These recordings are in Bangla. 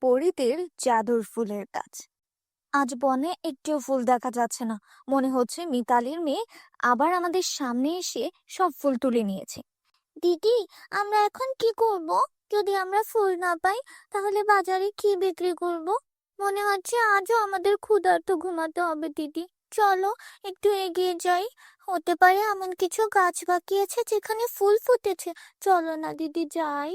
পরিদের জাদুর ফুলের গাছ। আজ বনে একটিও ফুল দেখা যাচ্ছে না। মনে হচ্ছে মিতালির মেয়ে আবার আমাদের সামনে এসে সব ফুল তুলে নিয়েছে। দিদি, আমরা এখন কি করব? যদি আমরা ফুল না পাই তাহলে বাজারে কি বিক্রি করব? মনে হচ্ছে আজও আমাদের ক্ষুধার্ত ঘুমাতে হবে। দিদি, চলো একটু এগিয়ে যাই। হতে পারে এমন কিছু গাছ বাকি আছে যেখানে ফুল ফুটেছে। চলো না দিদি, যাই।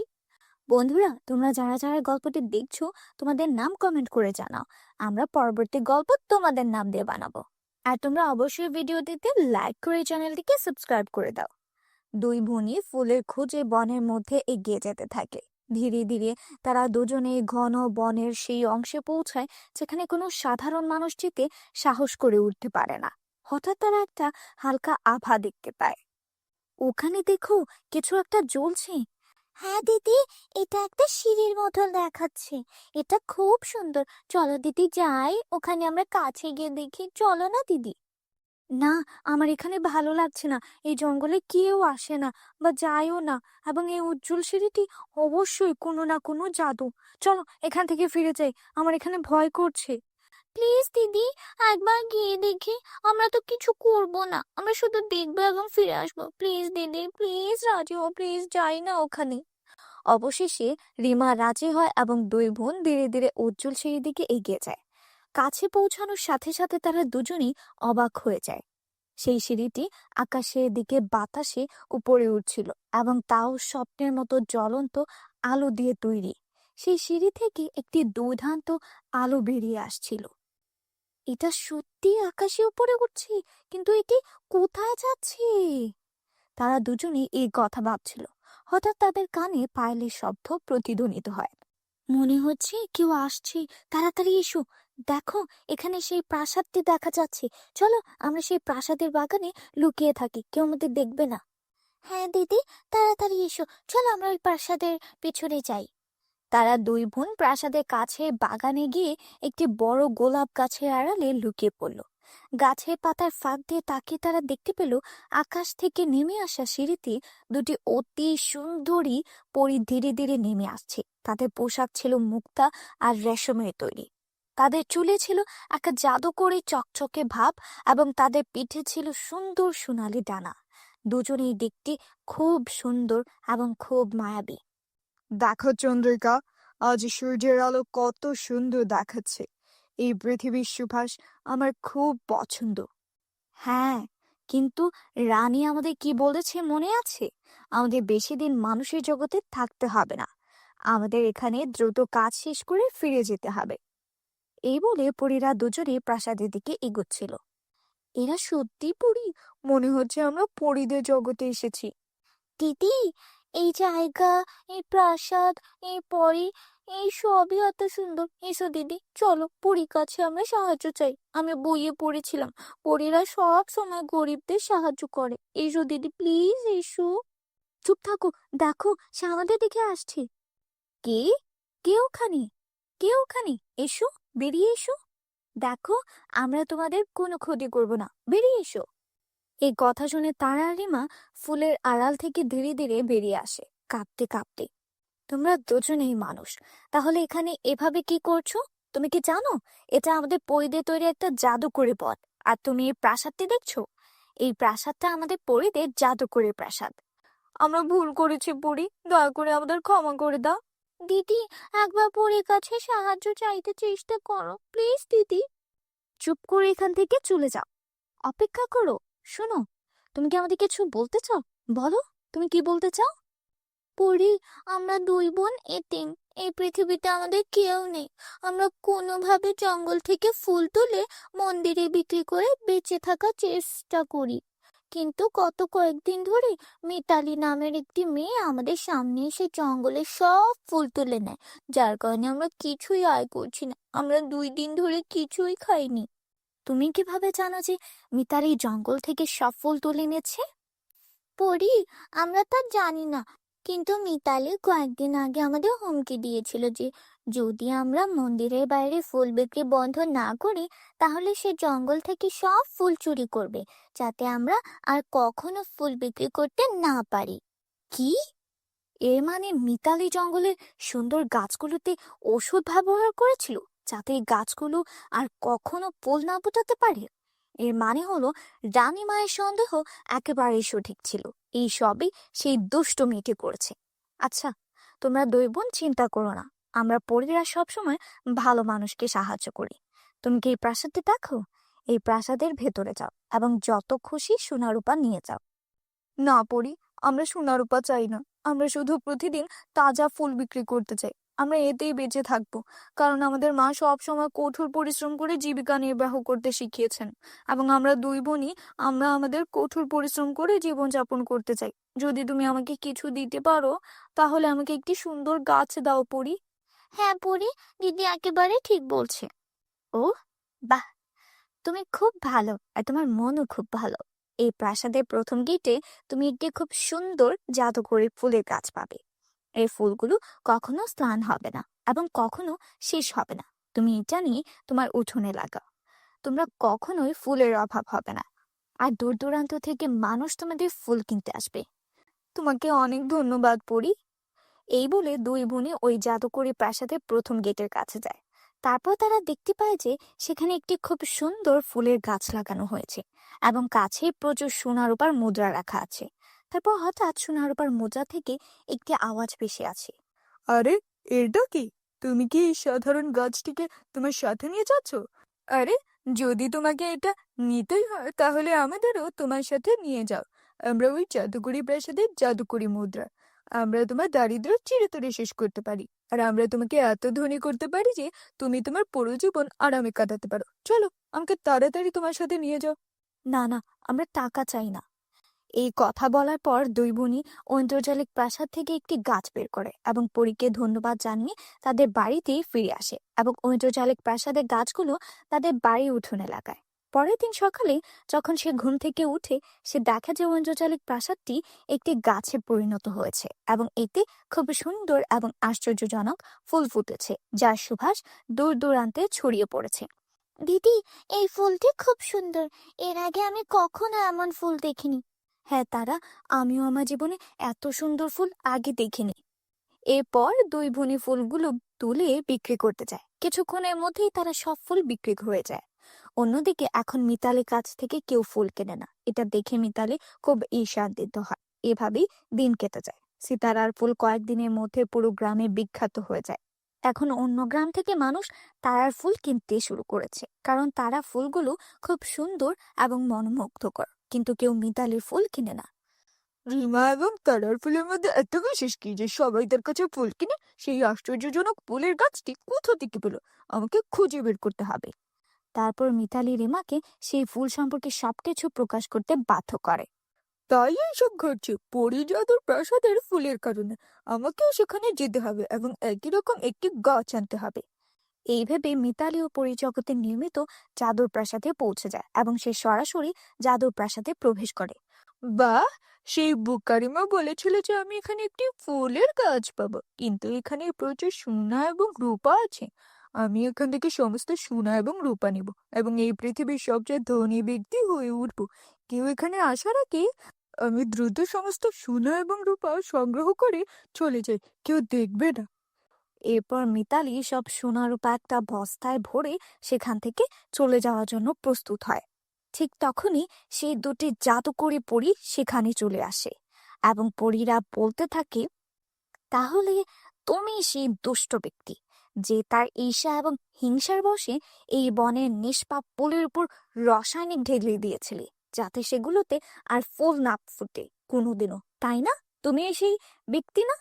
বন্ধুরা, তোমরা যারা যারা গল্পটি দেখছো, তোমাদের নাম কমেন্ট করে জানাও। আমরা পরবর্তী গল্প তোমাদের নাম দিয়ে বানাবো। আর তোমরা অবশ্যই ভিডিওটিতে লাইক করে চ্যানেলটিকে সাবস্ক্রাইব করে দাও। দুই বোনই ফুলের খোঁজে বনের মধ্যে এগিয়ে যেতে থাকে। ধীরে ধীরে তারা দুজনেই ঘন বনের সেই অংশে পৌঁছায় যেখানে কোনো সাধারণ মানুষ যেতে সাহস করে উঠতে পারে না। হঠাৎ তারা একটা হালকা আভা দেখতে পায়। ওখানে দেখো, কিছু একটা জ্বলছে। হ্যাঁ দিদি, এটা একটা সিঁড়ির মতো দেখাচ্ছে। এটা খুব সুন্দর। চলো দিদি, যাই ওখানে, আমরা কাছে গিয়ে দেখি। চলো না দিদি। না, আমার এখানে ভালো লাগছে না। এই জঙ্গলে কেউ আসে না বা যায়ও না, এবং এই উজ্জ্বল সিঁড়িটি অবশ্যই কোনো না কোনো জাদু। চলো এখান থেকে ফিরে যাই, আমার এখানে ভয় করছে। প্লিজ দিদি, একবার গিয়ে দেখি। আমরা তো কিছু করব না, আমরা শুধু দেখবো এবং ফিরে আসবো। প্লিজ দিদি, প্লিজ রাজি হও, প্লিজ যাই না ওখানে। অবশেষে রিমা রাজি হয় এবং দুই বোন ধীরে ধীরে উজ্জ্বল সিঁড়ির দিকে এগিয়ে যায়। কাছে পৌঁছানোর সাথে সাথে তারা দুজনেই অবাক হয়ে যায়। সেই সিঁড়িটি আকাশের দিকে বাতাসে উপরে উঠছিল, এবং তাও স্বপ্নের মতো জ্বলন্ত আলো দিয়ে তৈরি। সেই সিঁড়ি থেকে একটি দুর্দান্ত আলো বেরিয়ে আসছিল। এটা সত্যি আকাশে উপরে উঠছে, কিন্তু এটি কোথায় যাচ্ছে? তারা দুজনেই এই কথা ভাবছিল। হঠাৎ তাদের কানে পায়েলের শব্দ প্রতিধ্বনিত হয়। মনে হচ্ছে কেউ আসছে। তাড়াতাড়ি এসো, দেখো এখানে সেই প্রাসাদটি দেখা যাচ্ছে। চলো আমরা সেই প্রাসাদের বাগানে লুকিয়ে থাকি, কেউ আমাদের দেখবে না। হ্যাঁ দিদি, তাড়াতাড়ি এসো, চলো আমরা ওই প্রাসাদের পিছনে যাই। তারা দুই বোন প্রাসাদের কাছে বাগানে গিয়ে একটি বড় গোলাপ গাছের আড়ালে লুকিয়ে পড়ল। গাছের পাতার ফাঁক দিয়ে তাকিয়ে তারা দেখতে পেল আকাশ থেকে নেমে আসা সিঁড়িতে দুটি অতি সুন্দরী পরী ধীরে ধীরে নেমে আসছে। তাদের পোশাক ছিল মুক্তা আর রেশমের তৈরি। তাদের চুলে ছিল একটা জাদুকরী চকচকে ভাব, এবং তাদের পিঠে ছিল সুন্দর সোনালি ডানা। দুজনেই দেখতে খুব সুন্দর এবং খুব মায়াবী। দেখো চন্দ্রিকা, আজ সূর্যের আলো কত সুন্দর দেখাচ্ছে। এই পৃথিবীর সুবাস আমার খুব পছন্দ। হ্যাঁ, কিন্তু রানী আমাদের কি বলেছে মনে আছে? আমাদের বেশি দিন মানুষের জগতে থাকতে হবে না। আমাদের এখানে দ্রুত কাজ শেষ করে ফিরে যেতে হবে। এই বলে পরীরা দুজনে প্রাসাদের দিকে এগোচ্ছিল। এরা সত্যি পরী? মনে হচ্ছে আমরা পরীদের জগতে এসেছি। দিদি, এই জায়গা, এই প্রাসাদ, এই পরী, এই সবই এত সুন্দর। এসো দিদি, চলো পরীর কাছে আমরা সাহায্য চাই। আমি বইয়ে পড়েছিলাম পরীরা সব সময় গরিবদের সাহায্য করে। এসো দিদি, প্লিজ এসো। চুপ থাকো, দেখো সে আমাদের দিকে আসছে। কে? কে ওখানে? কে ওখানে? এসো, বেরিয়ে এসো। দেখো, আমরা তোমাদের কোনো ক্ষতি করব না, বেরিয়ে এসো। এই কথা শুনে তারা আর রিমা ফুলের আড়াল থেকে ধীরে ধীরে বেরিয়ে আসে, কাঁপতে কাঁপতে। তোমরা দুজনেই মানুষ, তাহলে এখানে এভাবে কি করছো? তুমি কি জানো এটা আমাদের পরীদের তৈরি একটা জাদুকরী পথ? আর তুমি এই প্রাসাদটি দেখছো? এই প্রাসাদটা আমাদের পরীদের জাদুকরী প্রাসাদ। আমরা ভুল করেছি পরী, দয়া করে আমাদের ক্ষমা করে দাও। দিদি, একবার পরীর কাছে সাহায্য চাইতে চেষ্টা করো, প্লিজ দিদি। চুপ করে এখান থেকে চলে যাও, অপেক্ষা করো। শোনো, তুমি কি আমাদের কিছু বলতে চাও? বলো, তুমি কি বলতে চাও? পরি, আমরা দুই বোন এতিম। এই পৃথিবীতে আমাদের কেউ নেই। আমরা কোনোভাবে জঙ্গল থেকে ফুল তুলে মন্দিরে বিক্রি করে বেঁচে থাকার চেষ্টা করি। কিন্তু গত কয়েকদিন ধরে মিতালি নামের একটি মেয়ে আমাদের সামনে এসে জঙ্গলের সব ফুল তুলে নেয়, যার কারণে আমরা কিছুই আয় করছি না। আমরা 2 দিন ধরে কিছুই খাইনি। তুমি কিভাবে জানো যে মিতালি জঙ্গল থেকে সব ফুল তুলে নিয়েছে? পরি, আমরা তা জানি না, কিন্তু মিতালি কয়েকদিন আগে আমাদের হুমকি দিয়েছিল যে যদি আমরা মন্দিরের বাইরে ফুল বিক্রি বন্ধ না করি তাহলে সে জঙ্গল থেকে সব ফুল চুরি করবে, যাতে আমরা আর কখনো ফুল বিক্রি করতে না পারি। কি? এর মানে মিতালি জঙ্গলের সুন্দর গাছগুলোতে ওষুধ ব্যবহার করেছিল, যাতে এই গাছগুলো আর কখনো ফুল না ফোটাতে পারে। এর মানে হলো রানী মায়ের সন্দেহ একেবারেই সঠিক ছিল। এই সবই সেই দুষ্ট মেয়েটি করেছে। আচ্ছা, তোমরা দুই বোন চিন্তা করো না, আমরা পরীরা সবসময় ভালো মানুষকে সাহায্য করি। তুমি কি এই প্রাসাদে দেখো? এই প্রাসাদের ভেতরে যাও এবং যত খুশি সোনা রূপা নিয়ে যাও। না পরি, আমরা সোনা রূপা চাই না। আমরা শুধু প্রতিদিন তাজা ফুল বিক্রি করতে চাই। আমরা এতেই বেঁচে থাকবো, কারণ আমাদের মা সব সময় কঠোর পরিশ্রম করে জীবিকা নির্বাহ করতে শিখিয়েছেন, এবং আমরা দুই বোনই আমরা আমাদের কঠোর পরিশ্রম করে জীবনযাপন করতে চাই। যদি তুমি আমাকে কিছু দিতে পারো, তাহলে আমাকে একটি সুন্দর গাছ দাও পরি। হ্যাঁ পরি, দিদি একেবারে ঠিক বলছে। ও বাহ, তুমি খুব ভালো আর তোমার মনও খুব ভালো। এই প্রাসাদের প্রথম গেটে তুমি একটি খুব সুন্দর জাদুকরি ফুলের গাছ পাবে। এই ফুলগুলো কখনো স্নান হবে না এবং কখনো শেষ হবে না। তুমি এটা নিয়ে তোমার উঠোনে লাগাও, তোমরা কখনোই ফুলের অভাব হবে না। আর দূর দূরান্ত থেকে মানুষ তোমাদের ফুল কিনতে আসবে। তোমাকে অনেক ধন্যবাদ পরি। এই বলে দুই বোনে ওই জাদুকরি প্রাসাদের প্রথম গেটের কাছে যায়। তারপর তারা দেখতে পায় যে সেখানে একটি খুব সুন্দর ফুলের গাছ লাগানো হয়েছে এবং কাছে প্রচুর সোনা রূপার মুদ্রা রাখা আছে। তারপর হঠাৎ সোনা রূপার মুদ্রা থেকে একটি আওয়াজ ভেসে আছে। আরে, এটা কি? তুমি কি এই সাধারণ গাছটিকে তোমার সাথে নিয়ে যাচ্ছ? আরে, যদি তোমাকে এটা নিতেই হয় তাহলে আমাদেরও তোমার সাথে নিয়ে যাও। আমরা ওই জাদুকরি প্রাসাদের জাদুকরি মুদ্রা। আমরা তোমার দারিদ্র্য চিরতরে শেষ করতে পারি, আর আমরা তোমাকে এত ধনী করতে পারি যে তুমি তোমার পুরো জীবন আরামে কাটাতে পারো। চলো, আমাকে তাড়াতাড়ি তোমার সাথে নিয়ে যাও। না না, আমরা টাকা চাই না। এই কথা বলার পর দুই বোনই ঐন্দ্রজালিক প্রাসাদ থেকে একটি গাছ বের করে এবং পরীকে ধন্যবাদ জানিয়ে তাদের বাড়িতেই ফিরে আসে এবং ঐন্দ্রজালিক প্রাসাদের গাছগুলো তাদের বাড়ি উঠোনে লাগায়। পরের দিন সকালে যখন সে ঘুম থেকে উঠে, সে দেখে যে ঐন্দ্রজালিক প্রাসাদটি একটি গাছে পরিণত হয়েছে এবং এতে খুব সুন্দর এবং আশ্চর্যজনক ফুল ফুটেছে, যার সুবাস দূর দূরান্তে ছড়িয়ে পড়েছে। দিদি, এই ফুলটি খুব সুন্দর। এর আগে আমি কখনো এমন ফুল দেখিনি। হ্যাঁ তারা, আমিও আমার জীবনে এত সুন্দর ফুল আগে দেখিনি। এরপর দুই বোনই ফুলগুলো তুলে বিক্রি করতে যায়। কিছুক্ষণের মধ্যেই তারা সব ফুল বিক্রি হয়ে যায়। অন্যদিকে এখন মিতালির কাছ থেকে কেউ ফুল কেনে না। এটা দেখে মিতালি খুব ঈর্ষান্বিত হয়। এভাবেই দিন কেটে যায়। সিতারার ফুল কয়েকদিনের মধ্যে পুরো গ্রামে বিখ্যাত হয়ে যায়। এখন অন্য গ্রাম থেকে মানুষ তারার ফুল কিনতে শুরু করেছে, কারণ তারা ফুলগুলো খুব সুন্দর এবং মনোমুগ্ধকর। কিন্তু কেউ মিতালির ফুল কিনে না। রিমা এবং তারার ফুলের মধ্যে এত বিশেষ কি যে সবাই তার কাছে ফুল কিনে? সেই আশ্চর্যজনক ফুলের গাছটি কোথা থেকে পেলো? আমাকে খুঁজে বের করতে হবে। তারপর মিতালি রিমাকে সেই ফুল সম্পর্কে সবকিছু প্রকাশ করতে বাধ্য করে। তাই এইসব ঘটছে পরিজাদুর প্রাসাদের ফুলের কারণে। আমাকেও সেখানে যেতে হবে এবং একই রকম একটি গাছ আনতে হবে। এই ভেবে মিতালি ও পরিজগতে নির্মিত জাদুর প্রাসাদে পৌঁছে যায় এবং সে সরাসরি জাদুর প্রাসাদে প্রবেশ করে। বাহ! সেই বুকারিমা বলেছিল যে আমি এখানে একটি ফুলের গাছ পাবো, কিন্তু এখানে প্রচুর সোনা এবং রূপা আছে। আমি এখান থেকে সমস্ত সোনা এবং রূপা নিব এবং এই পৃথিবীর সবচেয়ে ধনী ব্যক্তি হয়ে উঠবো। কেউ এখানে আসার আগে আমি দ্রুত সমস্ত সোনা এবং রূপা সংগ্রহ করে চলে যাই। কেউ দেখবে না। এরপর মিতালি সব সোনা রূপা একটা বস্তায় ভরে সেখান থেকে চলে যাওয়ার জন্য প্রস্তুত হয়। ঠিক তখনই সেই দুটি জাদুকরি পরী সেখানে চলে আসে এবং পরীরা বলতে থাকে, তাহলে তুমি সেই দুষ্ট ব্যক্তি যে তার ঈর্ষা এবং হিংসার বশে এই বনের নিষ্পাপ ফুলের উপর রাসায়নিক ঢেলে দিয়েছিলে, যাতে সেগুলোতে আর ফুল না ফুটে কোনোদিনও, তাই না? তুমি সেই ব্যক্তি না?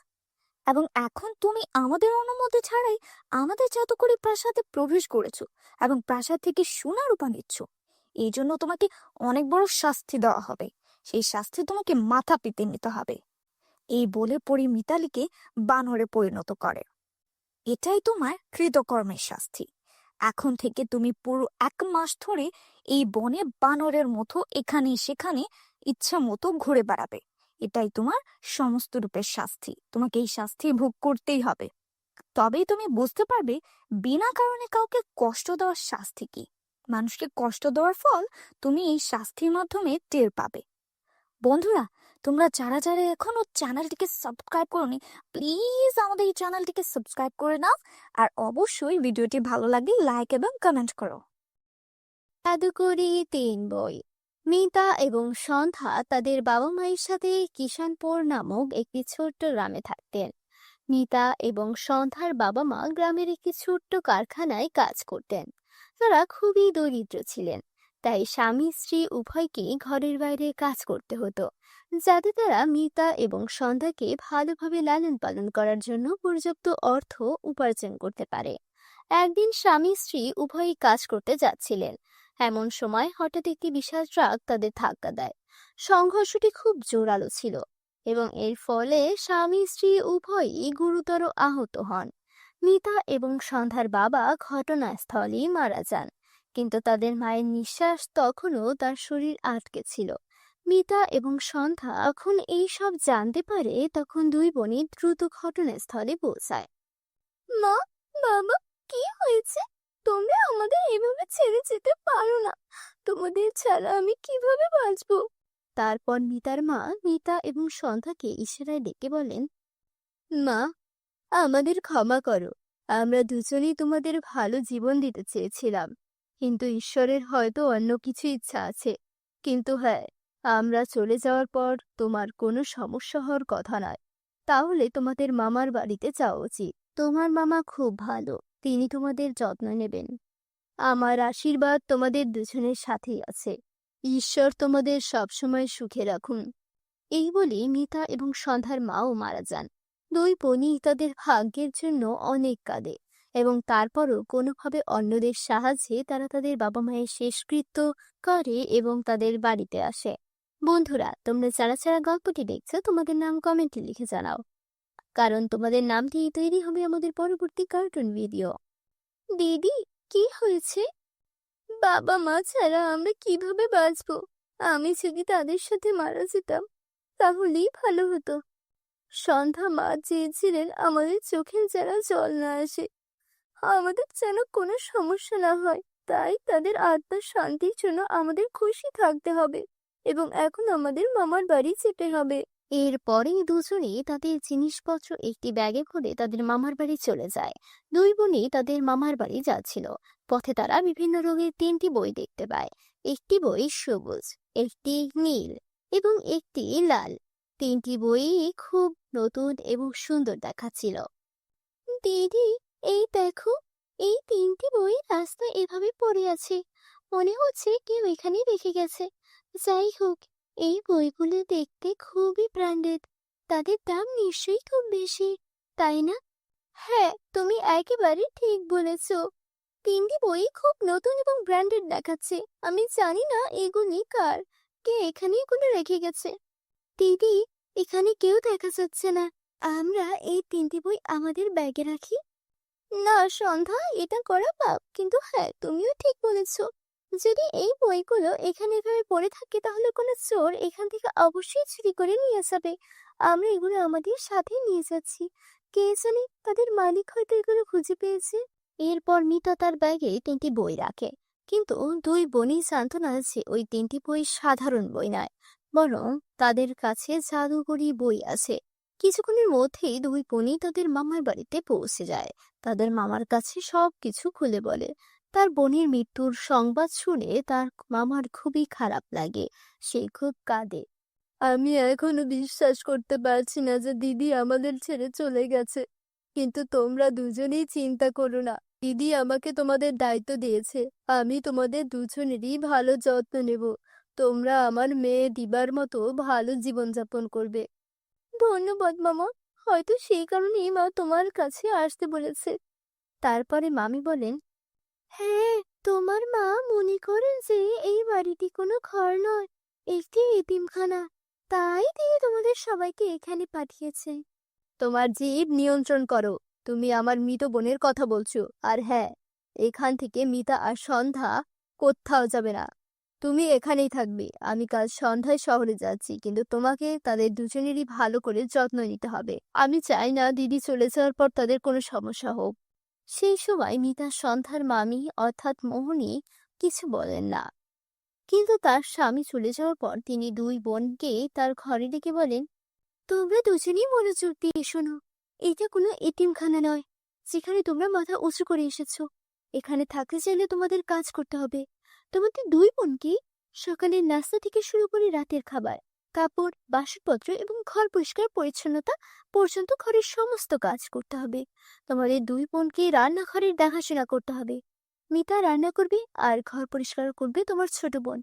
এবং এখন তুমি আমাদের অনুমতি ছাড়াই আমাদের জাদুকরি প্রাসাদে প্রবেশ করেছো এবং প্রাসাদ থেকে সোনা রূপা নিচ্ছ। এই জন্য তোমাকে অনেক বড় শাস্তি দেওয়া হবে। সেই শাস্তি তোমাকে মাথা পেতে নিতে হবে। এই বলে পরি মিতালিকে বানরে পরিণত করে। এটাই তোমার কৃতকর্মের শাস্তি। এখন থেকে তুমি পুরো 1 মাস ধরে এই বনে বানরের মতো এখানে সেখানে ইচ্ছা মতো ঘুরে বেড়াবে। এটাই তোমার সমস্ত রূপের শাস্তি। তোমাকে এই শাস্তি ভোগ করতেই হবে। তবেই তুমি বুঝতে পারবে বিনা কারণে কাউকে কষ্ট দেওয়ার শাস্তি কি। মানুষকে কষ্ট দেওয়ার ফল তুমি এই শাস্তির মাধ্যমে টের পাবে। বন্ধুরা, তোমরা যারা যারা এখনো চ্যানেলটিকে সাবস্ক্রাইব করোনি, প্লিজ আমাদের এই চ্যানেলটিকে সাবস্ক্রাইব করে নাও। আর অবশ্যই ভিডিওটি ভালো লাগলে লাইক এবং কমেন্ট করো। জাদুকরি ৩ বই। মিতা এবং সন্ধ্যা তাদের বাবা মায়ের সাথে কিষানপুর নামক একটি ছোট্ট গ্রামে থাকতেন। মিতা এবং সন্ধ্যার বাবা মা গ্রামের একটি ছোট্ট কারখানায় কাজ করতেন। তারা খুবই দরিদ্র ছিলেন, তাই স্বামী স্ত্রী উভয়কেই ঘরের বাইরে কাজ করতে হতো, যাতে তারা মিতা এবং সন্ধ্যাকে ভালোভাবে লালন পালন করার জন্য পর্যাপ্ত অর্থ উপার্জন করতে পারে। একদিন স্বামী স্ত্রী উভয়ই কাজ করতে যাচ্ছিলেন। এমন সময় হঠাৎ একটি বিশাল ট্রাক তাদের ধাক্কা দেয়। সংঘর্ষটি খুব জোরালো ছিল এবং এর ফলে স্বামী স্ত্রী উভয়ই গুরুতর আহত হন। মিতা এবং সন্ধ্যার বাবা ঘটনাস্থলেই মারা যান, কিন্তু তাদের মায়ের নিঃশ্বাস তখনও তার শরীর আটকে ছিল। মিতা এবং সন্ধ্যা যখন এই সব জানতে পারে, তখন দুই বোনই দ্রুত ঘটনাস্থলে পৌঁছায়। মা, বাবা, কি হয়েছে? তোমরা আমাদের এভাবে ছেড়ে যেতে পারো না। তোমাদের ছাড়া আমি কিভাবে বাঁচবো? তারপর মিতার মা মিতা এবং সন্ধ্যাকে ইশারায় ডেকে বলেন, মা, আমাদের ক্ষমা করো। আমরা দুজনেই তোমাদের ভালো জীবন দিতে চেয়েছিলাম, কিন্তু ঈশ্বরের হয়তো অন্য কিছু ইচ্ছা আছে। কিন্তু হ্যাঁ, আমরা চলে যাওয়ার পর তোমার কোনো সমস্যা হওয়ার কথা নয়। তাহলে তোমাদের মামার বাড়িতে যাওয়া উচিত। তোমার মামা খুব ভালো, তিনি তোমাদের যত্ন নেবেন। আমার আশীর্বাদ তোমাদের দুজনের সাথেই আছে। ঈশ্বর তোমাদের সবসময় সুখে রাখুন। এই বলে মিতা এবং সন্ধ্যার মাও মারা যান। দুই বোনই তাদের ভাগ্যের জন্য অনেক কাঁদে এবং তারপরও কোনোভাবে অন্যদের সাহায্যে তারা তাদের বাবা মায়ের শেষকৃত্য করে এবং তাদের বাড়িতে আসে। বন্ধুরা, তোমরা যারা যারা গল্পটি দেখছো, তোমাদের নাম কমেন্টে লিখে জানাও, কারণ তোমাদের নাম দিয়ে তৈরি হবে আমাদের পরবর্তী কার্টুন ভিডিও। দিদি, কি হয়েছে? বাবা মা ছাড়া আমরা কিভাবে বাঁচবো? আমি যদি তাদের সাথে মারা যেতাম তাহলেই ভালো হতো। সন্ধ্যা মা চেয়েছিলেন আমাদের চোখের যেন জল না আসে, আমাদের যেন কোনো সমস্যা না হয়। তাই তাদের আত্মার শান্তির জন্য আমাদের খুশি থাকতে হবে এবং এখন আমাদের মামার বাড়ি যেতে হবে। এরপরেই দুজনেই তাদের জিনিসপত্র একটি ব্যাগে ভরে তাদের মামার বাড়ি চলে যায়। দুই বোনই তাদের মামার বাড়ি যাচ্ছিল। পথে তারা বিভিন্ন রঙের 3টি বই দেখতে পায়। একটি বই সবুজ, একটি নীল এবং একটি লাল। 3টি বই খুব নতুন এবং সুন্দর দেখাচ্ছিল। দিদি, এই দেখো, এই 3টি বই রাস্তায় এভাবে পড়ে আছে। মনে হচ্ছে কেউ এখানে রেখে গেছে। যাই হোক, এই বইগুলো দেখতে খুবই ব্র্যান্ডেড। তাদের দাম নিশ্চয়ই খুব বেশি, তাই না? হ্যাঁ, তুমি একেবারে ঠিক বলেছ। 3টি বই খুব নতুন এবং ব্র্যান্ডেড দেখাচ্ছে। আমি জানি না এগুলি কার, কে এখানে এগুলো রেখে গেছে। দিদি, এখানে কেউ দেখা যাচ্ছে না। আমরা এই 3টি বই আমাদের ব্যাগে রাখি। না সন্ধ্যা, এটা করা পাপ। কিন্তু হ্যাঁ, তুমিও ঠিক বলেছ। যদি এই বইগুলো এখানে এভাবে পড়ে থাকে, তাহলে কোনো চোর এখান থেকে অবশ্যই চুরি করে নিয়ে যাবে। আমরা এগুলো আমাদের সাথে নিয়ে যাচ্ছি। কে জানে, তাদের মালিক হয়তো এগুলো খুঁজে পেয়েছে। এরপর মিতা তার ব্যাগে 3টি বই রাখে, কিন্তু দুই বোনই জানতো না যে ওই 3টি বই সাধারণ বই নয়, বরং তাদের কাছে জাদুকরি বই আছে। কিছুক্ষণের মধ্যেই দুই বোনই তাদের মামার বাড়িতে পৌঁছে যায়। তাদের মামার কাছে সবকিছু খুলে বলে। তার বোনের মৃত্যুর সংবাদ শুনে তার মামার খুবই খারাপ লাগে। সে খুব কাঁদে। আমি এখনো বিশ্বাস করতে পারছি না যে দিদি আমাদের ছেড়ে চলে গেছে। কিন্তু তোমরা দুজনেই চিন্তা করো না, দিদি আমাকে তোমাদের দায়িত্ব দিয়েছে। আমি তোমাদের দুজনেরই ভালো যত্ন নেব। তোমরা আমার মেয়ে দিবার মতো ভালো জীবনযাপন করবে। ধন্যবাদ মামা, হয়তো সেই কারণেই মা তোমার কাছে আসতে বলেছে। তারপরে মামি বলেন, হ্যাঁ, তোমার মা মনে করেন যে এই বাড়িটি কোনো ঘর নয়, একটি এতিমখানা। তাই তিনি তোমাদের সবাইকে এখানে পাঠিয়েছে। তোমার জিভ নিয়ন্ত্রণ করো। তুমি আমার মৃত বোনের কথা বলছো। আর হ্যাঁ, এখান থেকে মিতা আর সন্ধ্যা কোথাও যাবে না। তুমি এখানেই থাকবে। আমি কাল সন্ধ্যায় শহরে যাচ্ছি, কিন্তু তোমাকে তাদের দুজনেরই ভালো করে যত্ন নিতে হবে। আমি চাই না দিদি চলে যাওয়ার পর তাদের কোনো সমস্যা হোক। সেই সময় মিতা সন্ধ্যার মামি অর্থাৎ মোহনী কিছু বলেন না, কিন্তু তার স্বামী চলে যাওয়ার পর তিনি দুই বোনকে তার ঘরে ডেকে বলেন, তোমরা দুজনেই মনোযোগ দিয়ে শোনো। এটা কোনো এতিমখানা নয় যেখানে তোমরা মাথা উঁচু করে এসেছো। এখানে থাকতে চাইলে তোমাদের কাজ করতে হবে। তোমাদের দুই বোনকে সকালের নাস্তা থেকে শুরু করে রাতের খাবার, কাপড়, বাসনপত্র এবং ঘর পরিষ্কার পরিচ্ছন্নতা পর্যন্ত ঘরের সমস্ত কাজ করতে হবে। তোমাদের দুই বোনকে রান্নাঘরের দেখাশোনা করতে হবে। মিতা রান্না করবে আর ঘর পরিষ্কার করবে তোমার ছোট বোন।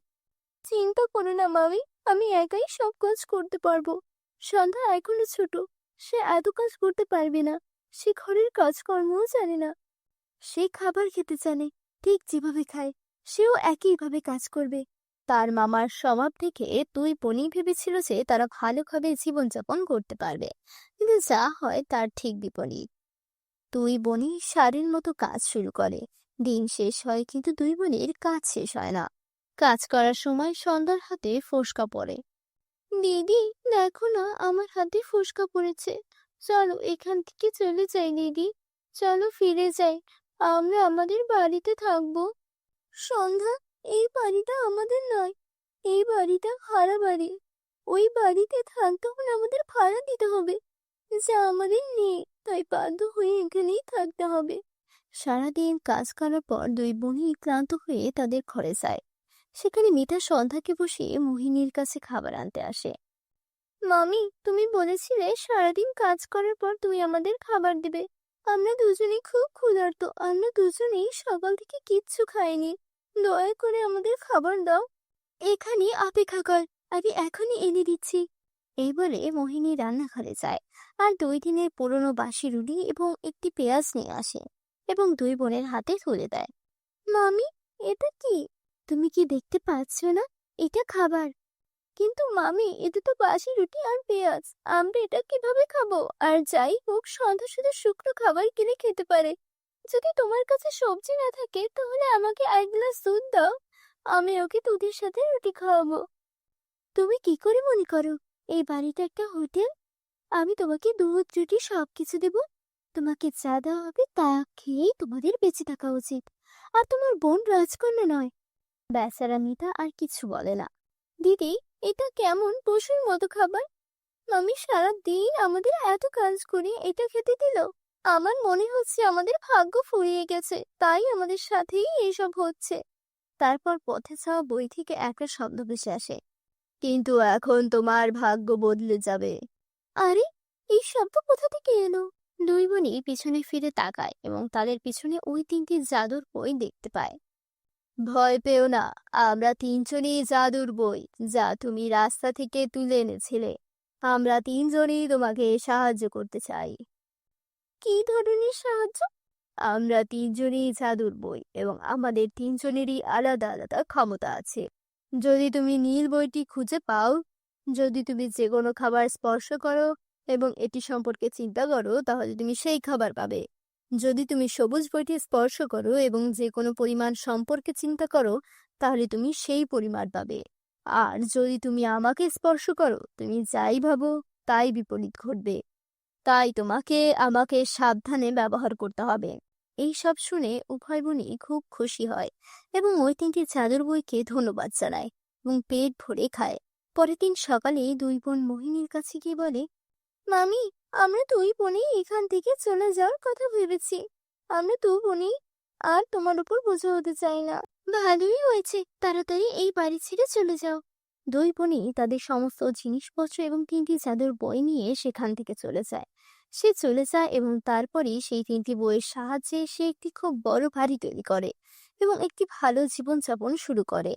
চিন্তা করো না মামি, আমি একাই সব কাজ করতে পারবো। সন্ধ্যা এখনো ছোট, সে এত কাজ করতে পারবে না। সে ঘরের কাজকর্মও জানে না। সে খাবার খেতে জানে, ঠিক যেভাবে খায় সেও একইভাবে কাজ করবে। তার মামার স্বভাব থেকে দুই বোনই ভেবেছিল যে তারা ভালোভাবে জীবনযাপন করতে পারবে, কিন্তু যা হয় তার ঠিক বিপরীত। দুই বোনই সারের মতো কাজ শুরু করে। দিন শেষ হয় কিন্তু দুই বোনের কাজ শেষ হয় না। কাজ করার সময় সন্ধ্যার হাতে ফোসকা পড়ে। দিদি, দেখো না আমার হাতে ফোসকা পড়েছে। চলো এখান থেকে চলে যাই দিদি, চলো ফিরে যাই। আমরা আমাদের বাড়িতে থাকবো। সন্ধ্যা, এই বাড়িটা আমাদের নয়, এই বাড়িটা ভাড়া বাড়ি। ওই বাড়িতে থাকতে হলে আমাদের ভাড়া দিতে হবে, যা আমাদের নেই। তাই বাধ্য হয়ে এখানেই থাকতে হবে। সারাদিন কাজ করার পর দুই বোনই ক্লান্ত হয়ে তাদের ঘরে যায়। সেখানে মিতা সন্ধ্যাকে বসিয়ে মোহিনীর কাছে খাবার আনতে আসে। মামি, তুমি বলেছিলে সারাদিন কাজ করার পর তুমি আমাদের খাবার দেবে। আমরা দুজনেই খুব ক্ষুধার্ত, আমরা দুজনেই সকাল থেকে কিচ্ছু খাইনি। দয়া করে আমাদের খাবার দাও। এখানে অপেক্ষা কর, আমি এখনই এনে দিচ্ছি। এই বলে মোহিনী রান্নাঘরে যায় আর 2 দিনের পুরনো বাসি রুটি এবং একটি পেঁয়াজ নিয়ে আসে এবং দুই বোনের হাতে তুলে দেয়। মামি, এটা কি? তুমি কি দেখতে পাচ্ছ না? এটা খাবার। কিন্তু মামি, এটা তো বাসি রুটি আর পেঁয়াজ, আমরা এটা কিভাবে খাবো? আর যাই হোক, সন্ধ্যা শুধু শুকনো খাবার কিনে খেতে পারে। যদি তোমার কাছে সবজি না থাকে তাহলে আমাকে 1 গ্লাস দুধ দাও, আমি ওকে দুধের সাথে রুটি খাওয়াবো। তুমি কি করে মনে করো এই বাড়িটা একটা হোটেল? আমি তোমাকে দুধ রুটি সবকিছু দেব। তোমাকে যা দেওয়া হবে তা খেয়েই তোমাদের বেঁচে থাকা উচিত। আর তোমার বোন রাজকন্যা নয়। বেচারা মিতা আর কিছু বলে না। দিদি, এটা কেমন পশুর মতো খাবার? মামি সারা দিন আমাদের এত কাজ করে এটা খেতে দিল। আমার মনে হচ্ছে আমাদের ভাগ্য ফুরিয়ে গেছে, তাই আমাদের সাথেই এইসব হচ্ছে। তারপর পথে যাওয়া বই থেকে একটা শব্দ ভেসে আসে, কিন্তু এখন তোমার ভাগ্য বদলে যাবে। আরে, এই শব্দ কোথা থেকে এলো? দুই বোনই পিছনে ফিরে তাকায় এবং তাদের পিছনে ওই 3টি জাদুর বই দেখতে পায়। ভয় পেও না, আমরা 3জনই জাদুর বই যা তুমি রাস্তা থেকে তুলে এনেছিলে। আমরা 3জনই তোমাকে সাহায্য করতে চাই। কি ধরনের সাহায্য? আমরা 3জনই জাদুর বই এবং আমাদের 3জনেরই আলাদা আলাদা ক্ষমতা আছে। যদি তুমি নীল বইটি খুঁজে পাও, যদি তুমি যে কোনো খাবার স্পর্শ করো এবং এটি সম্পর্কে চিন্তা করো, তাহলে তুমি সেই খাবার পাবে। যদি তুমি সবুজ বইটি স্পর্শ করো এবং যে কোনো পরিমাণ সম্পর্কে চিন্তা করো, তাহলে তুমি সেই পরিমাণ পাবে। আর যদি তুমি আমাকে স্পর্শ করো, তুমি যাই ভাবো তাই বিপরীত ঘটবে। তাই তোমাকে আমাকে সাবধানে ব্যবহার করতে হবে। এই সব শুনে উভয় বোনই খুব খুশি হয় এবং ওই 3টি জাদুর বইকে ধন্যবাদ জানায় এবং পেট ভরে খায়। পরের দিন সকালে দুই বোন মোহিনীর কাছে গিয়ে বলে, মামি, আমরা দুই বোনই এখান থেকে চলে যাওয়ার কথা ভেবেছি। আমরা দু বোনই আর তোমার উপর বোঝা হতে চাই না। ভালোই হয়েছে, তাড়াতাড়ি এই বাড়ি ছেড়ে চলে যাও। দুই বোনই তাদের সমস্ত জিনিসপত্র এবং 3টি জাদুর বই নিয়ে সেখান থেকে চলে যায়। সে চলে যায় এবং তারপরেই সেই 3টি বইয়ের সাহায্যে সে একটি খুব বড় বাড়ি তৈরি করে এবং একটি ভালো জীবনযাপন শুরু করে।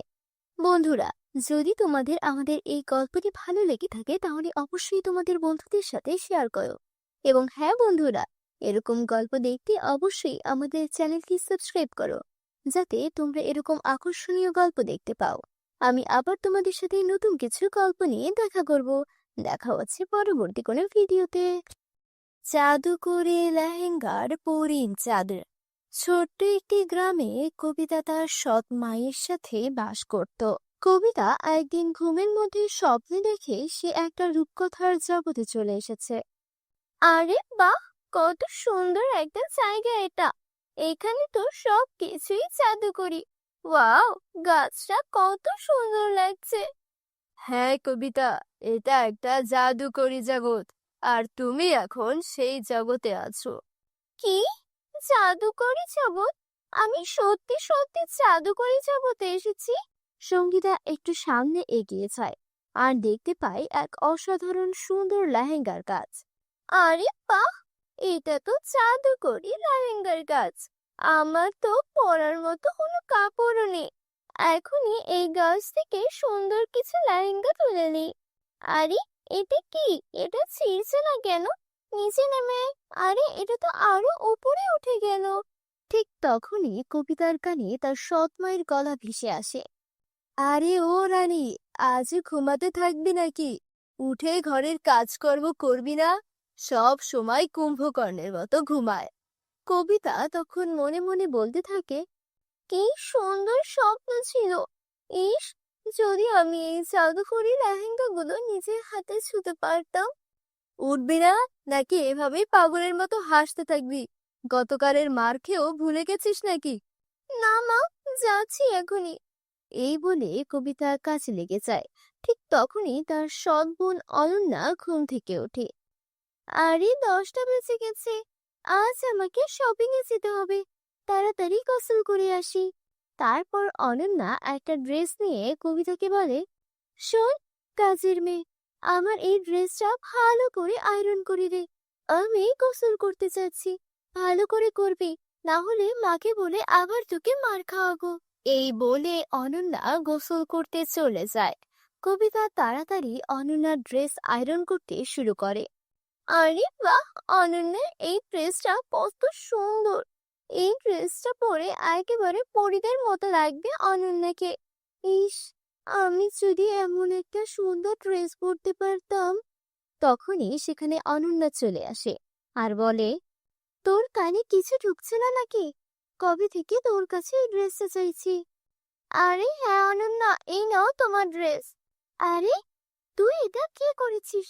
বন্ধুরা, যদি তোমাদের আমাদের এই গল্পটি ভালো লেগে থাকে তাহলে অবশ্যই তোমাদের বন্ধুদের সাথে শেয়ার করো। এবং হ্যাঁ বন্ধুরা, এরকম গল্প দেখতে অবশ্যই আমাদের চ্যানেলটি সাবস্ক্রাইব করো, যাতে তোমরা এরকম আকর্ষণীয় গল্প দেখতে পাও। আমি আবার তোমাদের সাথে নতুন কিছু গল্প নিয়ে দেখা করব। দেখা হচ্ছে পরবর্তী কোনো ভিডিওতে। জাদু করে লেহেঙ্গার পরিন চাঁদের। ছোট্ট একটি গ্রামে কবিতা তার সৎ মায়ের সাথে বাস করত। কবিতা একদিন ঘুমের মধ্যে স্বপ্নে দেখে সে একটা রূপকথার জগতে চলে এসেছে। আরে বাহ, কত সুন্দর একটা জায়গা এটা! এখানে তো সব কিছুই জাদুকরি। ওয়াও, গাছটা কত সুন্দর লাগছে। হ্যাঁ কবিতা, এটা একটা জাদুকরি জগৎ, আর তুমি এখন সেই জগতে আছো। কি জাদুকরি জগৎ? আমি সত্যি সত্যি জাদুকরি জগতে এসেছি। সঙ্গীতা একটু সামনে এগিয়ে যায় আর দেখতে পায় এক অসাধারণ সুন্দর লেহেঙ্গার কাজ। আরে বাহ, এটা তো জাদুকরি লেহেঙ্গার কাজ। আমার তো পরার মতো কোনো কাপড়ও নেই। এখনই এই গাছ থেকে সুন্দর কিছু লেহেঙ্গা তুলে নিই। আরে এটা কি? এটা ছিঁড়ছে না কেন? নিচে নেমে আয়। আরে এটা তো আরো উপরে উঠে গেল। ঠিক তখনই কবিতার কানে তার সৎ মায়ের গলা ভেসে আসে। আরে ও রানী, আজ ঘুমাতে থাকবি নাকি? উঠে ঘরের কাজকর্ম করবি না? সব সময় কুম্ভকর্ণের মতো ঘুমায়। কবিতা তখন মনে মনে বলতে থাকে, কি সুন্দর স্বপ্ন ছিল। ইস, যদি আমি এই জাদুকরি লেহেঙ্গাগুলো নিজের হাতে ছুঁতে পারতাম। উঠবি না, নাকি এভাবেই পাগলের মতো হাসতে থাকবি? গতকালের মার খেয়েও ভুলে গেছিস নাকি? না মা, যাচ্ছি এখনই। এই বলে কবিতা কাজে লেগে যায়। ঠিক তখনই তার সৎ বোন অনন্যা ঘুম থেকে ওঠে। আরে 10টা বেজে গেছে, আজ আমাকে শপিং এ যেতে হবে। তাড়াতাড়ি গোসল করে আসি। তারপর অনন্যা একটা ড্রেস নিয়ে কবিতাকে বলে, শোন কাজের মেয়ে, আমার এই ড্রেসটা ভালো করে আয়রন করে দে। আমি গোসল করতে চাচ্ছি, ভালো করে করবি, না হলে মাকে বলে আবার তোকে মার খাওয়াবো। এই বলে অনন্যা গোসল করতে চলে যায়। কবিতা তাড়াতাড়ি অনন্যার ড্রেস আয়রন করতে শুরু করে। আরে বাহ, অনন্যার এই ড্রেসটা কত সুন্দর। এই ড্রেসটা পরে একেবারে পরীদের মতো লাগবে অনন্যাকে। ইস, আমি যদি এমন একটা সুন্দর ড্রেস পরতে পারতাম। তখনই সেখানে অনন্যা চলে আসে আর বলে, তোর কানে কিছু ঢুকছে না নাকি? কবে থেকে তোর কাছে এই ড্রেসটা চাইছি। আরে হ্যাঁ অনন্যা, এই নাও তোমার ড্রেস। আরে তুই এটা কি করেছিস?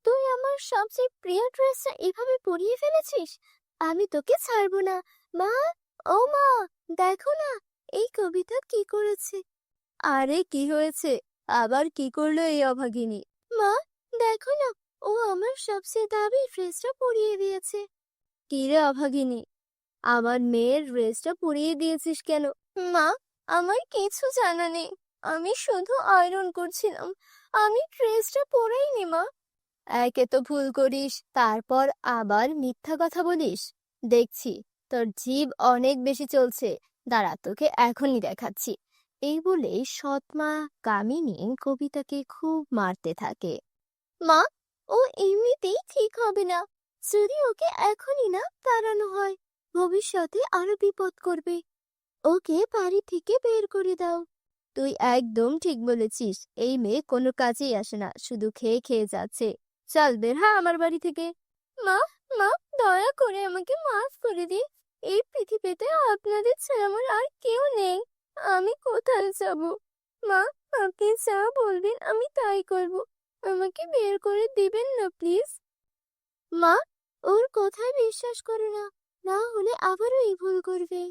তুই আমার সবচেয়ে প্রিয় ড্রেসটা এভাবে পরিয়ে ফেলেছিস। আমি তোকে ছাড়বো না। মা, ও মা, দেখো না এই কবিতা কি করেছে। আরে কি হয়েছে? আবার কি করলো এই অভাগিনী? মা, দেখো না, ও আমার সবচেয়ে দামি ড্রেসটা পরিয়ে দিয়েছে। কি রে অভাগিনী, আমার মেয়ের ড্রেসটা পরিয়ে দিয়েছিস কেন? মা, আমার কিছু জানা নেই। আমি শুধু আয়রন করছিলাম, আমি ড্রেসটা পরাইনি মা। একে তো ভুল করিস, তারপর আবার মিথ্যা কথা বলিস। দেখছি তোর জিভ অনেক বেশি চলছে। দাঁড়া, তোকে এখনই দেখাচ্ছি। এই বলে সৎমা কামিনী কবিতাকে খুব মারতে থাকে। মা, ও এমনিতেই ঠিক হবে না। যদি ওকে এখনই না তাড়ানো হয়, ভবিষ্যতে আরো বিপদ করবে। ওকে বাড়ি থেকে বের করে দাও। তুই একদম ঠিক বলেছিস। এই মেয়ে কোনো কাজেই আসে না, শুধু খেয়ে খেয়ে যাচ্ছে। চল বের হ আমার বাড়ি থেকে। মা, মা, দয়া করে আমাকে মাফ করে দিন। এই পৃথিবীতে আপনাদের ছাড়া আমার আর কেউ নেই। আমি কোথায় যাব? মা, আপনি যা বলবেন আমি তাই করব। আমাকে বের করে দিবেন না প্লিজ। মা, ওর কথায় বিশ্বাস করো না, না হলে আবারও এই ভুল করবে।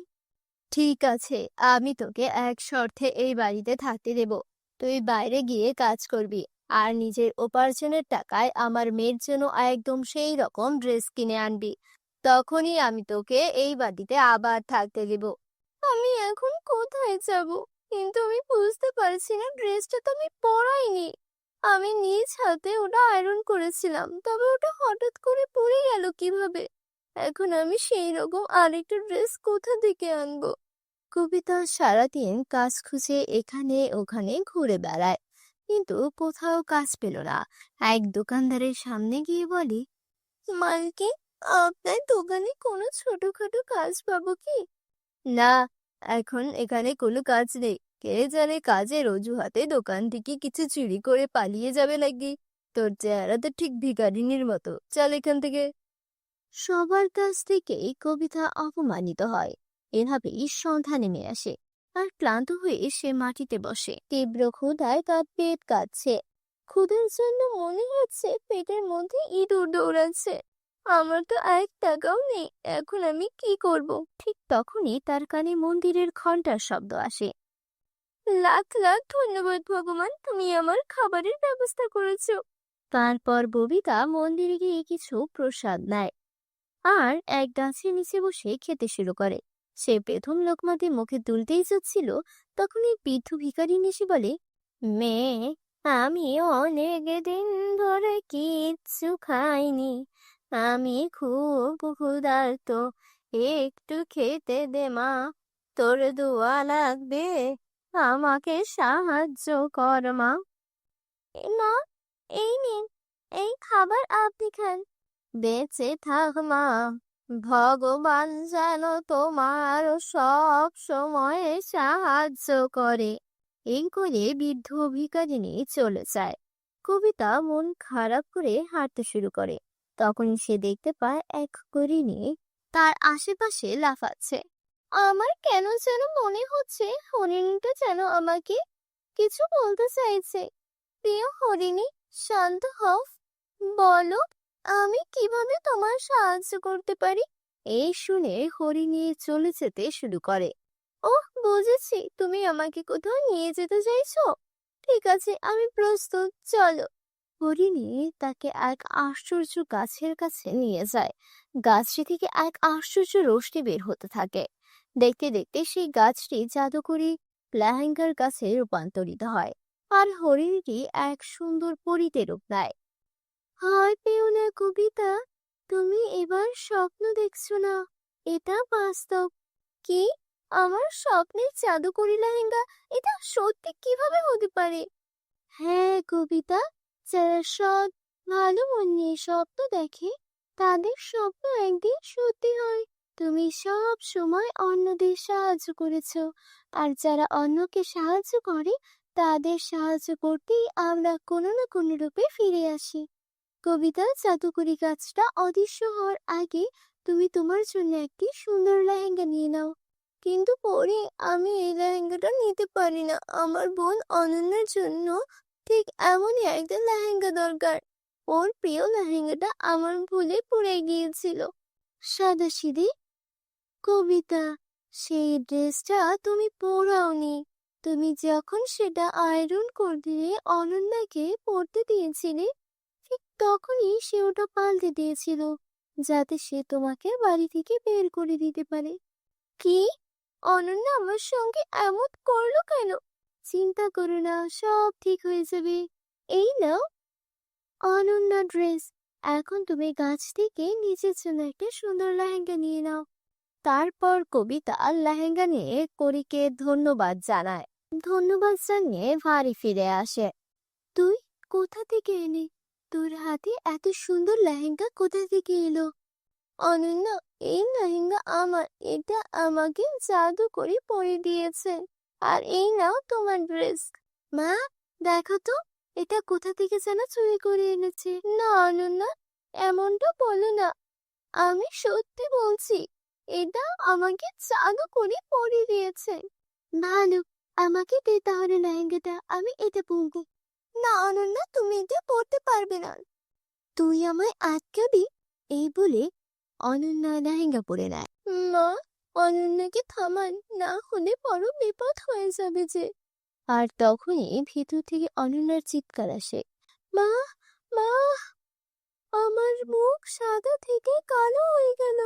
ঠিক আছে, আমি তোকে এক শর্তে এই বাড়িতে থাকতে দেব। তুই বাইরে গিয়ে কাজ করবি আর নিজের উপার্জনের টাকায় আমার মেয়ের জন্য একদম সেই রকম ড্রেস কিনে আনবি। তখনই আমি তোকে এই বাড়িতে আবার থাকতে দেব। আমি এখন কোথায় যাব? কিন্তু আমি বুঝতে পারছি না, ড্রেসটা তো আমি পরাইনি। আমি নিজ হাতে ওটা আয়রন করেছিলাম, তবে ওটা হঠাৎ করে পড়ে গেল কিভাবে? এখন আমি সেই রকম আরেকটা ড্রেস কোথা থেকে আনবো? কবিতা সারাদিন কাজ খুঁজে এখানে ওখানে ঘুরে বেড়ায়, কিন্তু কোথাও কাজ পেল না। এক দোকানদারের সামনে গিয়ে বলে, মালকিন, আপনার দোকানে কোনো ছোটখাটো কাজ পাবো কি? না, এখন এখানে কোনো কাজ নেই। কে জানে কাজের অজুহাতে দোকান থেকে কিছু চুরি করে পালিয়ে যাবে নাকি। তোর চেহারা তো ঠিক ভিখারিনীর মতো, চল এখান থেকে। সবার কাছ থেকেই কবিতা অপমানিত হয়। এভাবেই সন্ধ্যা নেমে আসে আর ক্লান্ত হয়ে সে মাটিতে বসে। তীব্র ক্ষুধায় তার পেট কাঁপছে। ক্ষুধার জন্য মনে হচ্ছে পেটের মধ্যে ইঁদুর দৌড়াচ্ছে। আমার তো 1 টাকাও নেই, এখন আমি কি করব? ঠিক তখনই তার কানে মন্দিরের ঘন্টার শব্দ আসে। লাখ লাখ ধন্যবাদ ভগবান, তুমি আমার খাবারের ব্যবস্থা করেছো। তারপর ববিতা মন্দিরে গিয়ে কিছু প্রসাদ নেয় আর এক গাছের নিচে বসে খেতে শুরু করে। সে প্রথম লোকমাতে মুখে তুলতেই যাচ্ছিল, তখন এক বৃদ্ধ ভিখারিনী এসে বলে, মেয়ে, আমি অনেক দিন ধরে কিচ্ছু খাইনি, আমি খুব ক্ষুধার্ত, একটু খেতে দে মা, তোর দোয়া লাগবে, আমাকে সাহায্য কর মা। মা, এই নিন, এই খাবার আপনি খান, বেঁচে থাক মা, ভগবান যেন তোমার সব সময় সাহায্য করে। এই করে বৃদ্ধ ভিখারিনী চলে যায়। কবিতা মন খারাপ করে হাঁটতে শুরু করে। তখনই সে দেখতে পায় এক হরিণী তার আশেপাশে লাফাচ্ছে। আমার কেন যেন মনে হচ্ছে হরিণীটা যেন আমাকে কিছু বলতে চাইছে। প্রিয় হরিণী, শান্ত হও, বলো আমি কিভাবে তোমার সাহায্য করতে পারি। এই শুনে হরিণী চলে যেতে শুরু করে। ওহ, বুঝেছি, তুমি আমাকে কোথাও নিয়ে যেতে চাইছো। ঠিক আছে, আমি প্রস্তুত, চলো। হরিণী তাকে এক আশ্চর্য গাছের কাছে নিয়ে যায়। গাছটি থেকে এক আশ্চর্য রোশনি বের হতে থাকে। দেখতে দেখতে সেই গাছটি জাদুকরি লেহেঙ্গার গাছে রূপান্তরিত হয় আর হরিণীটি এক সুন্দর পরীতে রূপ নেয়। হায় পেও না কবিতা, তুমি এবার স্বপ্ন দেখছো না, এটা বাস্তব। কি? আমার স্বপ্নের জাদুকরি লেহেঙ্গা, এটা সত্যি কিভাবে হতে পারে? হ্যাঁ কবিতা, যারা সৎ ভালো মন নিয়ে স্বপ্ন দেখে তাদের স্বপ্ন একদিন সত্যি হয়। তুমি সব সময় অন্যদের সাহায্য করেছো, আর যারা অন্যকে সাহায্য করে তাদের সাহায্য করতেই আমরা কোনো না কোনো রূপে ফিরে আসি। কবিতা, জাদুকরি গাছটা অদৃশ্য হওয়ার আগে তুমি তোমার জন্য একটি সুন্দর লেহেঙ্গা নিয়ে নাও। কিন্তু পরে আমি এই লেহেঙ্গাটা নিতে পারি না, আমার বোন অনন্যার জন্য ঠিক এমনই একটা লেহেঙ্গা দরকার। ওর প্রিয় লেহেঙ্গাটা আমার ভুলে পড়ে গিয়েছিল। সাদাসিধে কবিতা, সেই ড্রেসটা তুমি পরাওনি। তুমি যখন সেটা আয়রন করতে অনন্যাকে পরতে দিয়েছিলে, ঠিক তখনই সে ওটা পাল্টে দিয়েছিল, যাতে সে তোমাকে বাড়ি থেকে বের করে দিতে পারে। কি? অনন্যা আমার সঙ্গে এমন করলো কেন? চিন্তা করো না, সব ঠিক হয়ে যাবে। এই নাও অনন্যা ড্রেস। এখন তুমি গাছ থেকে নিজের জন্য একটা সুন্দর লেহেঙ্গা নিয়ে নাও। তারপর কবিতা লেহেঙ্গা নিয়ে করিকে ধন্যবাদ জানায়। ধন্যবাদ জানিয়ে বাড়ি ফিরে আসে। তুই কোথা থেকে এলি? তোর হাতে এত সুন্দর লেহেঙ্গা কোথা থেকে এলো? অনন্যা, এই লেহেঙ্গা আমার, এটা আমাকে জাদু করে পরে দিয়েছে। আর এই নাও তোমার ড্রেস। মা, দেখো তো, এটা কোথা থেকে যেন চুরি করে এনেছে। না অনন্যা, এমনটা বলো না, আমি সত্যি বলছি, এটা আমাকে জাদু করে পরে দিয়েছে। ভালো, আমাকে দে তাহলে লেহেঙ্গাটা, আমি এটা পরবো। না অনন্যা, তুমি এটা পরতে পারবে না। তুই আমায় আটকাবি? এই বলে অনন্যা লেহেঙ্গা পরে নেয়। মা, অনন্যাকে থামান, না হলে বড় বিপদ হয়ে যাবে যে। আর তখনই ভিতর থেকে অনন্যার চিৎকার আসে, মা, মা, আমার মুখ সাদা থেকে কালো হয়ে গেল।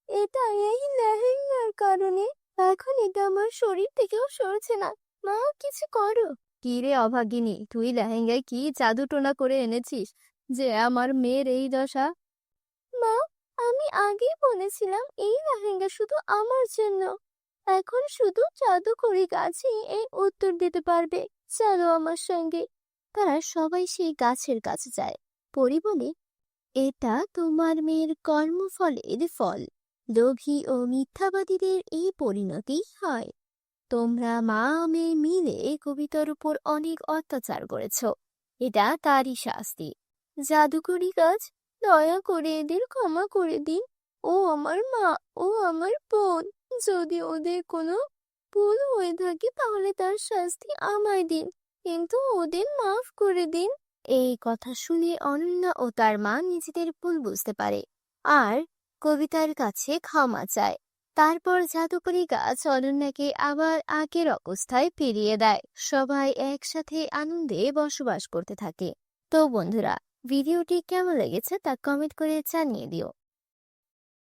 এটা এই লেহেঙ্গার কারণে। এখন এটা আমার শরীর থেকেও সরছে না। মা, কিছু করো। কি রে অভাগিনী, তুই লেহেঙ্গায় কি জাদু টোনা করে এনেছিস যে আমার মেয়ের এই দশা? মা, আমি আগেই বলেছিলাম এই লেহেঙ্গা শুধু আমার জন্য। এখন শুধু জাদুকরি গাছই এই উত্তর দিতে পারবে। চলো আমার সঙ্গে। তারা সবাই সেই গাছের কাছে যায়। পরি বলে, এটা তোমার মেয়ের কর্মফলের ফল। লোভী ও মিথ্যাবাদীদের এই পরিণতি হয়। তোমরা মা মেয়ে মিলে কবিতার উপর অনেক অত্যাচার করেছ, এটা তারই শাস্তি। জাদুকরি গাছ, দয়া করে এদের ক্ষমা করে দিন। ও আমার মা, ও আমার বোন। যদি ওদের কোনো ভুল হয়ে থাকে তাহলে তার শাস্তি আমায় দিন, কিন্তু ওদের মাফ করে দিন। এই কথা শুনে অনন্যা ও তার মা নিজেদের ভুল বুঝতে পারে আর কবিতার কাছে ক্ষমা চায়। তারপর জাদুকরি গাছ অনন্যাকে আবার আগের অবস্থায় ফিরিয়ে দেয়। সবাই একসাথে আনন্দে বসবাস করতে থাকে। তো বন্ধুরা, ভিডিওটি কেমন লেগেছে তা কমেন্ট করে জানিয়ে দিও।